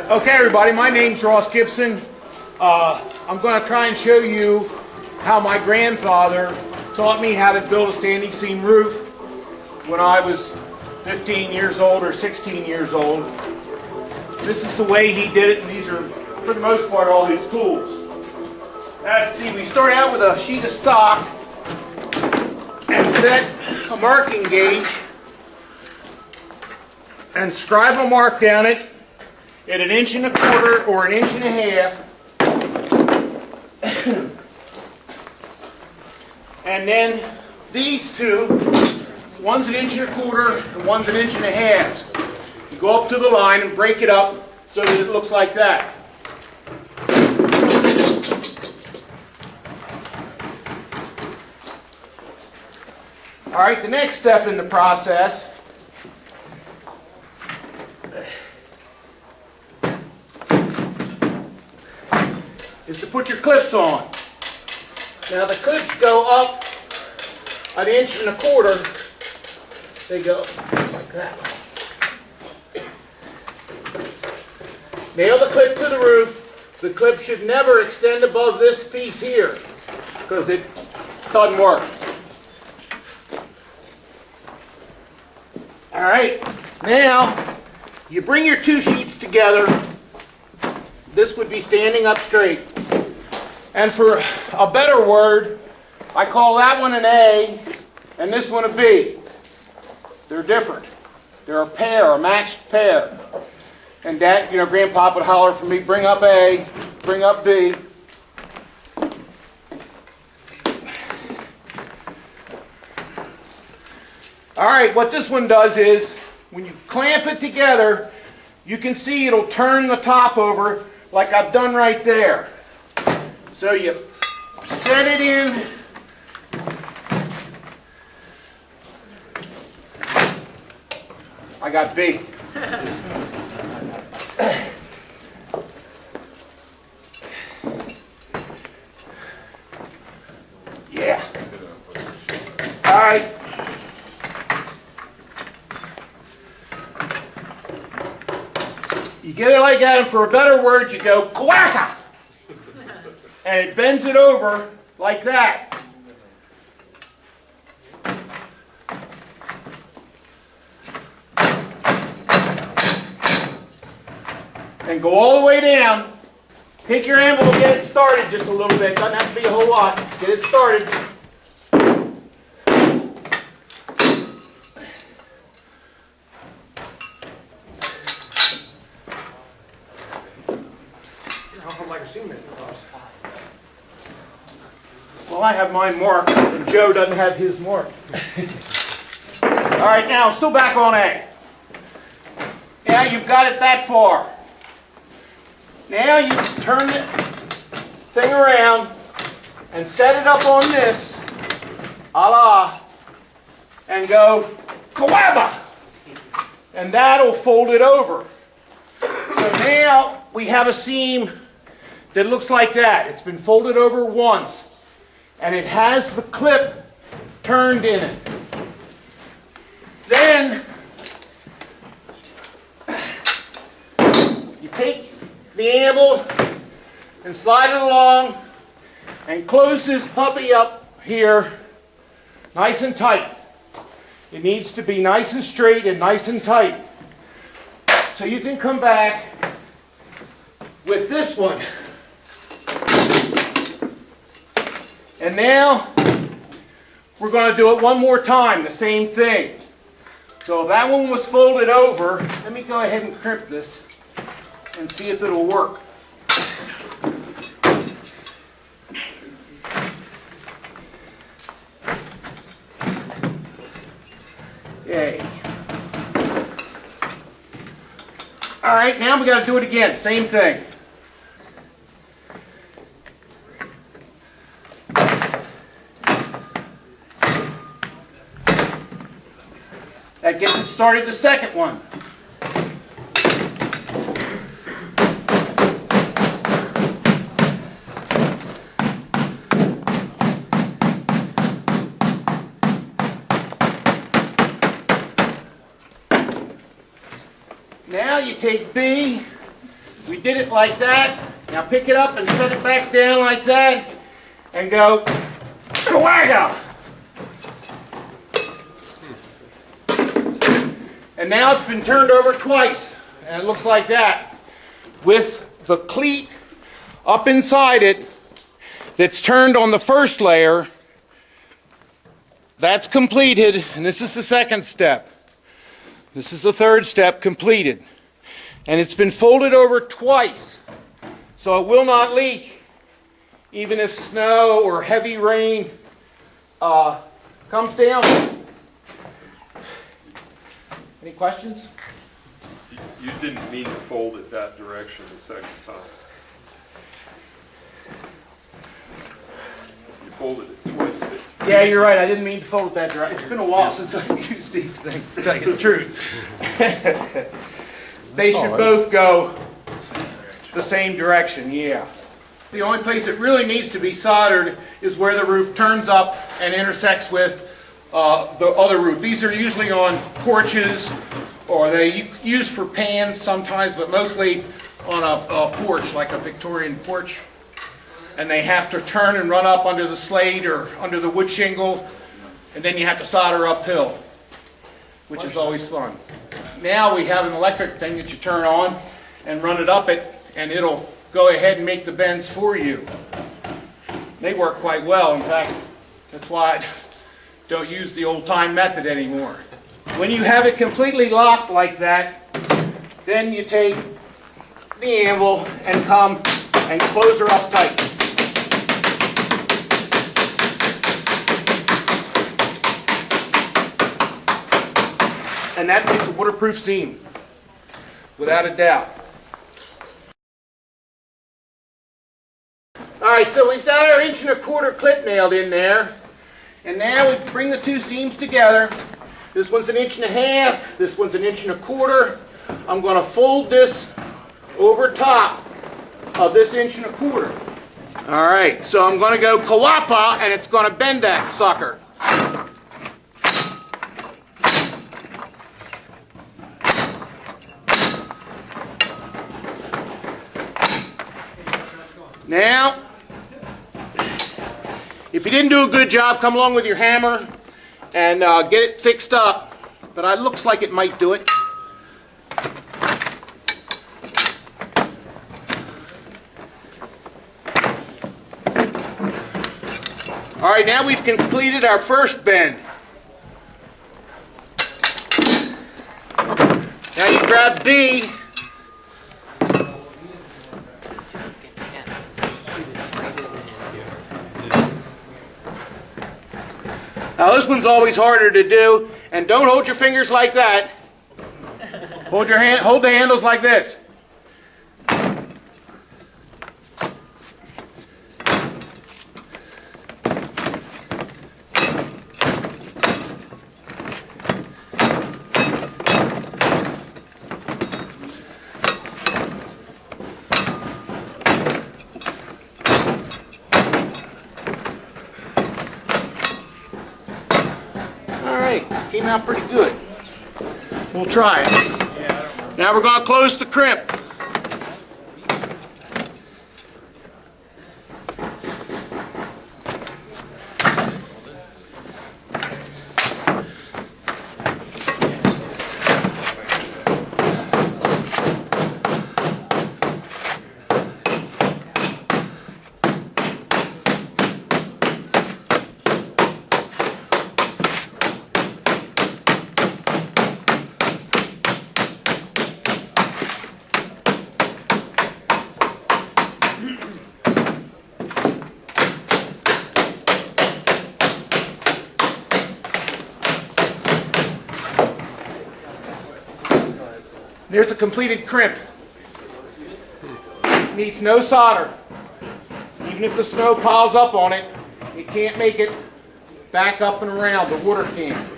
Okay, everybody, my name's Ross Gibson. I'm going to try and show you how my grandfather taught me how to build a standing seam roof when I was 15 years old or 16 years old. This is the way he did it, and these are, for the most part, all his tools. Let's see, we start out with a sheet of stock and set a marking gauge and scribe a mark down it at 1 1/4 or 1 1/2 inches. And then these two, one's 1 1/4 inches and one's 1 1/2 inches. You go up to the line and break it up so that it looks like that. All right, the next step in the process is to put your clips on. Now the clips go up 1 1/4 inches. They go like that. Nail the clip to the roof. The clip should never extend above this piece here because it doesn't work. All right, now you bring your two sheets together. This would be standing up straight. And for a better word, I call that one an A and this one a B. They're different. They're a pair, a matched pair. And Dad, Grandpa would holler for me, bring up A, bring up B. All right, what this one does is, when you clamp it together, you can see it'll turn the top over like I've done right there. So you set it in. I got B. Yeah. All right. You get it like that, and for a better word, you go quacka, and it bends it over like that. And go all the way down. Take your anvil and get it started just a little bit. Doesn't have to be a whole lot. Get it started. Well, I have mine marked, and Joe doesn't have his marked. All right, now still back on A. Now you've got it that far. Now you turn the thing around and set it up on this, a la, and go kawaba, and that'll fold it over. So now we have a seam that looks like that. It's been folded over once, and it has the clip turned in it. Then you take the anvil and slide it along and close this puppy up here nice and tight. It needs to be nice and straight and nice and tight. So you can come back with this one. And now we're going to do it one more time, the same thing. So if that one was folded over, let me go ahead and crimp this and see if it'll work. Yay. All right, now we got to do it again, same thing. That gets us started the second one. Now you take B We did it like that. Now pick it up and set it back down like that and go kawagga. And now it's been turned over twice, and it looks like that, with the cleat up inside it that's turned on the first layer. That's completed, and this is the second step. This is the third step completed. And it's been folded over twice, so it will not leak, even if snow or heavy rain comes down. Any questions? You didn't mean to fold it that direction the second time. You folded it twice. Yeah, you're right. I didn't mean to fold it that direction. It's been a while since I've used these things, to tell you the truth. They should both go the same direction, yeah. The only place it really needs to be soldered is where the roof turns up and intersects with the other roof. These are usually on porches, or they use for pans sometimes, but mostly on a porch, like a Victorian porch. And they have to turn and run up under the slate or under the wood shingle, and then you have to solder uphill, which is always fun. Now we have an electric thing that you turn on and run it up it, and it'll go ahead and make the bends for you. They work quite well. In fact, that's why I don't use the old-time method anymore. When you have it completely locked like that, then you take the anvil and come and close her up tight. And that makes a waterproof seam, without a doubt. All right, so we've got our 1 1/4 clip nailed in there. And now we bring the two seams together. This one's 1 1/2 inches, this one's 1 1/4 inches. I'm going to fold this over top of this 1 1/4 inches. All right, so I'm going to go kawapa, and it's going to bend that sucker. Now, if you didn't do a good job, come along with your hammer and get it fixed up. But it looks like it might do it. All right, now we've completed our first bend. Now you grab B. Now this one's always harder to do, and don't hold your fingers like that. Hold the handles like this. Came out pretty good. We'll try it. Now we're going to close the crimp. There's a completed crimp. Needs no solder. Even if the snow piles up on it, it can't make it back up and around. The water can't.